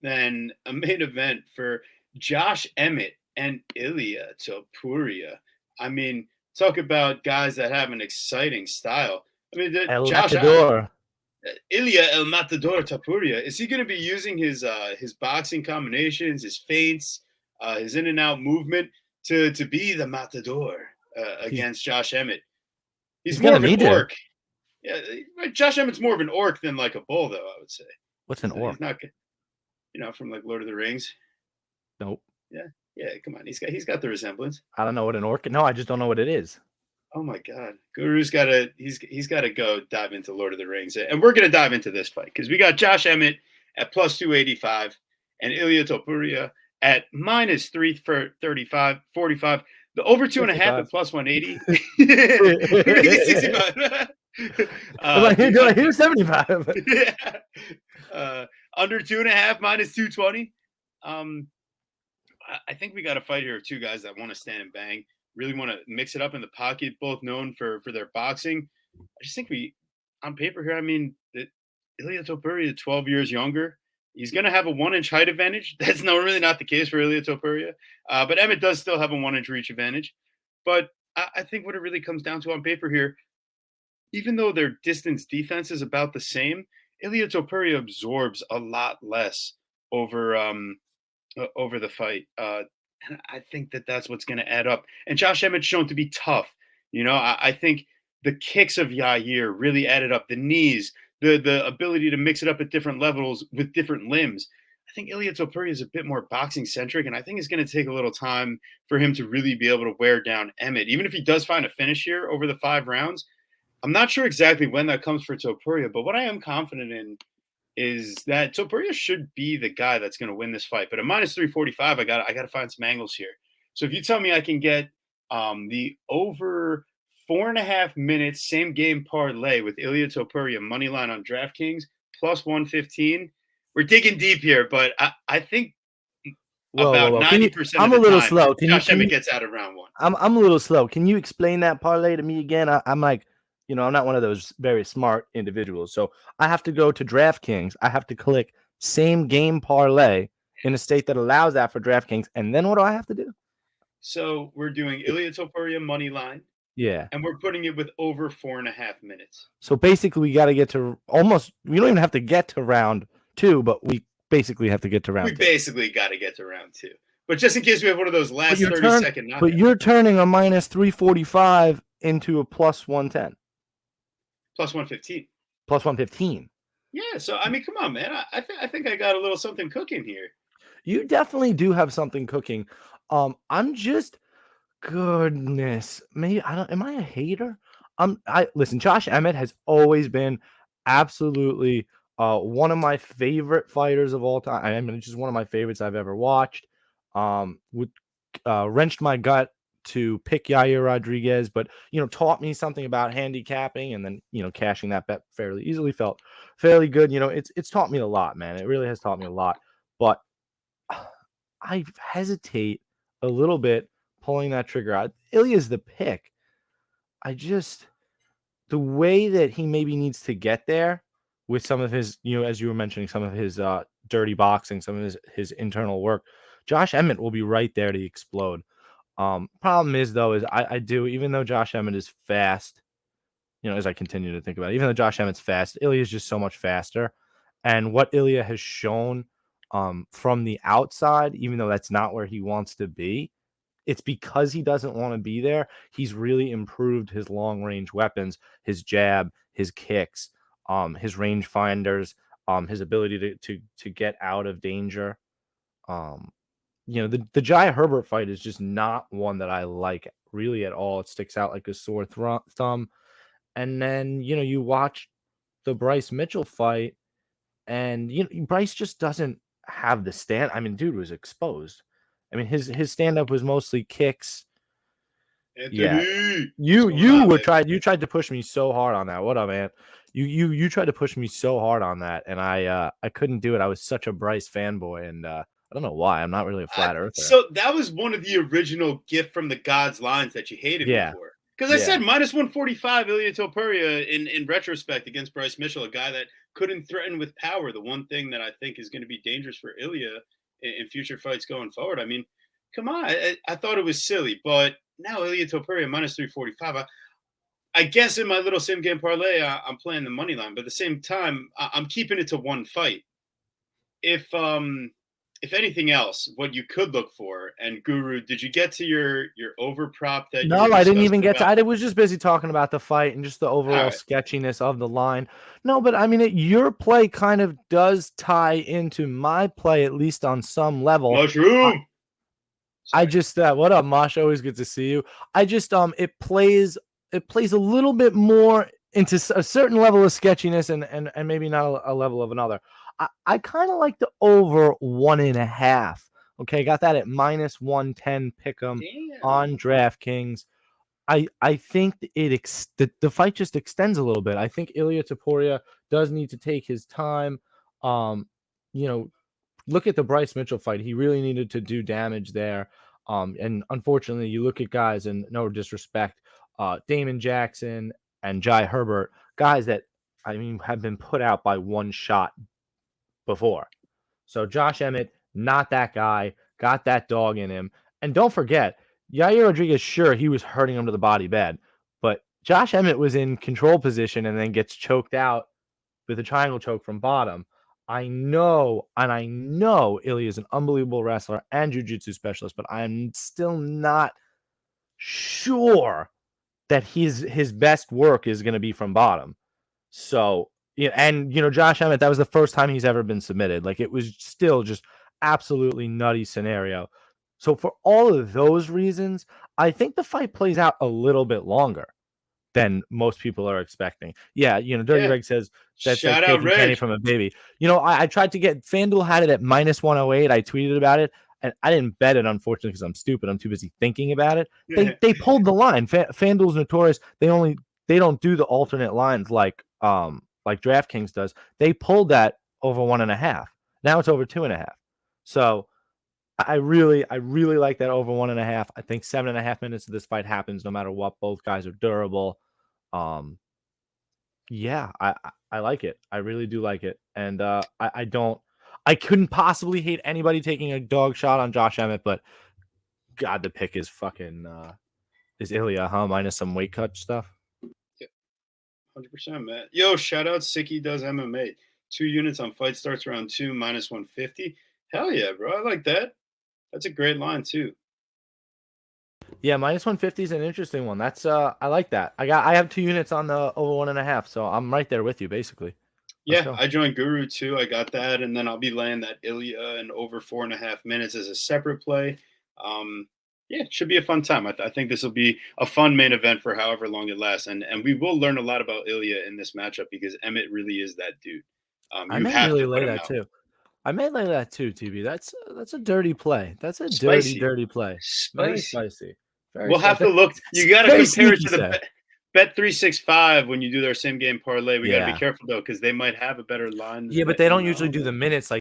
than a main event for Josh Emmett and Ilia Topuria. I mean, talk about guys that have an exciting style. I mean, El Josh Matador. Ilia El Matador Topuria, is he going to be using his boxing combinations, his feints, his in and out movement to be the Matador against Josh Emmett? He's more gonna of an need to. orc. Yeah, Josh Emmett's more of an orc than like a bull, though. I would say. What's an orc? He's not, from like Lord of the Rings. Nope. Yeah. Come on, he's got the resemblance. I don't know what an orc. No, I just don't know what it is. Oh my God, Guru's got to he's got to go dive into Lord of the Rings, and we're gonna dive into this fight because we got Josh Emmett at plus 285 and Ilia Topuria at minus 335 45. The over 2.5 at plus 180. 65. Do I hear 75? Yeah. Under 2.5 minus 220. I think we got a fight here of two guys that want to stand and bang, really want to mix it up in the pocket, both known for their boxing. I just think on paper here, I mean, Ilia Topuria, 12 years younger. He's going to have a 1-inch height advantage. That's really not the case for Ilia Topuria. But Emmett does still have a 1-inch reach advantage. But I think what it really comes down to on paper here, even though their distance defense is about the same, Ilia Topuria absorbs a lot less over the fight. And I think that's what's going to add up. And Josh Emmett's shown to be tough. I think the kicks of Yair really added up. The knees, the ability to mix it up at different levels with different limbs. I think Ilia Topuria is a bit more boxing centric, and I think it's going to take a little time for him to really be able to wear down Emmett. Even if he does find a finish here over the 5 rounds, I'm not sure exactly when that comes for Topuria, but what I am confident in is that Topuria should be the guy that's going to win this fight. But at minus 345, I got to find some angles here. So if you tell me I can get the over 4.5 minutes same game parlay with Ilia Topuria money line on DraftKings plus 115, we're digging deep here. But I think about 90% I'm of the a little time, slow. Josh Emmett gets out of round 1. I'm a little slow. Can you explain that parlay to me again? I'm like, I'm not one of those very smart individuals. So I have to go to DraftKings. I have to click same game parlay in a state that allows that for DraftKings. And then what do I have to do? So we're doing Ilia Topuria money line. Yeah. And we're putting it with over 4.5 minutes. So basically we got to get to we don't even have to get to round 2, but we basically have to get to round 2. We basically got to get to round 2. But just in case we have one of those last 30-second knockouts. But you're turning a minus 345 into a plus 110. Plus 115. Plus 115. Yeah, so, I mean, come on, man. I think I got a little something cooking here. You definitely do have something cooking. I'm just, goodness, maybe am I a hater? Listen, Josh Emmett has always been absolutely one of my favorite fighters of all time. I mean, just one of my favorites I've ever watched. Wrenched my gut to pick Yair Rodriguez, but taught me something about handicapping, and then cashing that bet fairly easily felt fairly good. It's taught me a lot, man. It really has taught me a lot. But I hesitate a little bit pulling that trigger out. Ilya's the pick. The way that he maybe needs to get there with some of his, as you were mentioning, some of his dirty boxing, some of his internal work, Josh Emmett will be right there to explode. Problem is, though, is I do, even though Josh Emmett is fast, as I continue to think about it, even though Josh Emmett's fast, Ilia is just so much faster. And what Ilia has shown from the outside, even though that's not where he wants to be, it's because he doesn't want to be there. He's really improved his long-range weapons, his jab, his kicks, his range finders, his ability to get out of danger. The Jai Herbert fight is just not one that I like really at all. It sticks out like a sore thumb. And then, you watch the Bryce Mitchell fight, and Bryce just doesn't have the stand. I mean, dude was exposed. I mean, his stand-up was mostly kicks. Anthony, yeah. You tried to push me so hard on that. What up, man? You tried to push me so hard on that, and I couldn't do it. I was such a Bryce fanboy, and I don't know why. I'm not really a flat earther. So that was one of the original gift from the God's lines that you hated before. Because I said minus 145 Ilia Topuria in retrospect against Bryce Mitchell, a guy that couldn't threaten with power. The one thing that I think is going to be dangerous for Ilia in future fights going forward. I mean, come on. I thought it was silly, but now Ilia Topuria minus 345. I guess in my little sim game parlay, I'm playing the money line, but at the same time, I'm keeping it to one fight. If anything else, what you could look for, and Guru, did you get to your over prop that you were No, I didn't even discussing get to. about? I was just busy talking about the fight and just the All overall right, sketchiness of the line. No, but I mean, your play kind of does tie into my play, at least on some level. mushroom. I just what up, Mosh? Always good to see you. I just it plays a little bit more into a certain level of sketchiness and maybe not a level of another. I kind of like the over 1.5. Okay, got that at minus 110 pick'em on Damn. DraftKings. I think the fight just extends a little bit. I think Ilia Topuria does need to take his time. You know, look at the Bryce Mitchell fight. He really needed to do damage there. And unfortunately, you look at guys, and no disrespect, Damon Jackson and Jai Herbert, guys that I mean have been put out by one shot before. So Josh Emmett, not that guy, got that dog in him. And don't forget, Yair Rodriguez, sure, he was hurting him to the body bad, but Josh Emmett was in control position and then gets choked out with a triangle choke from bottom. I know Ilya is an unbelievable wrestler and jiu-jitsu specialist, but I'm still not sure that his best work is going to be from bottom. So, yeah, and Josh Emmett, that was the first time he's ever been submitted. Like, it was still just absolutely nutty scenario. So for all of those reasons, I think the fight plays out a little bit longer than most people are expecting. Yeah, Dirty Yeah. Reg says that's like Shout out taking candy Reg. from a baby. I tried to get FanDuel had it at minus 108. I tweeted about it, and I didn't bet it, unfortunately, because I'm stupid. I'm too busy thinking about it. They pulled the line. FanDuel's notorious. They don't do the alternate lines like DraftKings does. They pulled that over 1.5. Now it's over 2.5. So I really like that over 1.5. I think 7.5 minutes of this fight happens no matter what. Both guys are durable. Yeah, I like it. I really do like it. And I couldn't possibly hate anybody taking a dog shot on Josh Emmett, but God, the pick is fucking is Ilia, huh? Minus some weight cut stuff. 100%, Matt. Yo, shout out Sicky does MMA. 2 units on fight starts around 2 minus 150. Hell yeah, bro. I like that. That's a great line too. Yeah, minus 150 is an interesting one. That's I like that. I have 2 units on the over 1.5, so I'm right there with you basically. Yeah, I joined Guru too. I got that, and then I'll be laying that Ilia and over 4.5 minutes as a separate play. Yeah, it should be a fun time. I think this will be a fun main event for however long it lasts, and we will learn a lot about Ilia in this matchup because Emmett really is that dude. I You may have really to put lay him that out. too. I may lay that too, TB. That's a dirty play. That's a Spicy, dirty play. Very spicy. spicy. Very We'll have spicy. to look. You got to Very compare it sneaky to the say. Bet 365 when you do their same game parlay. We got to be Yeah. careful though because they might have a better line. Yeah, but that they you don't usually know. do the minutes like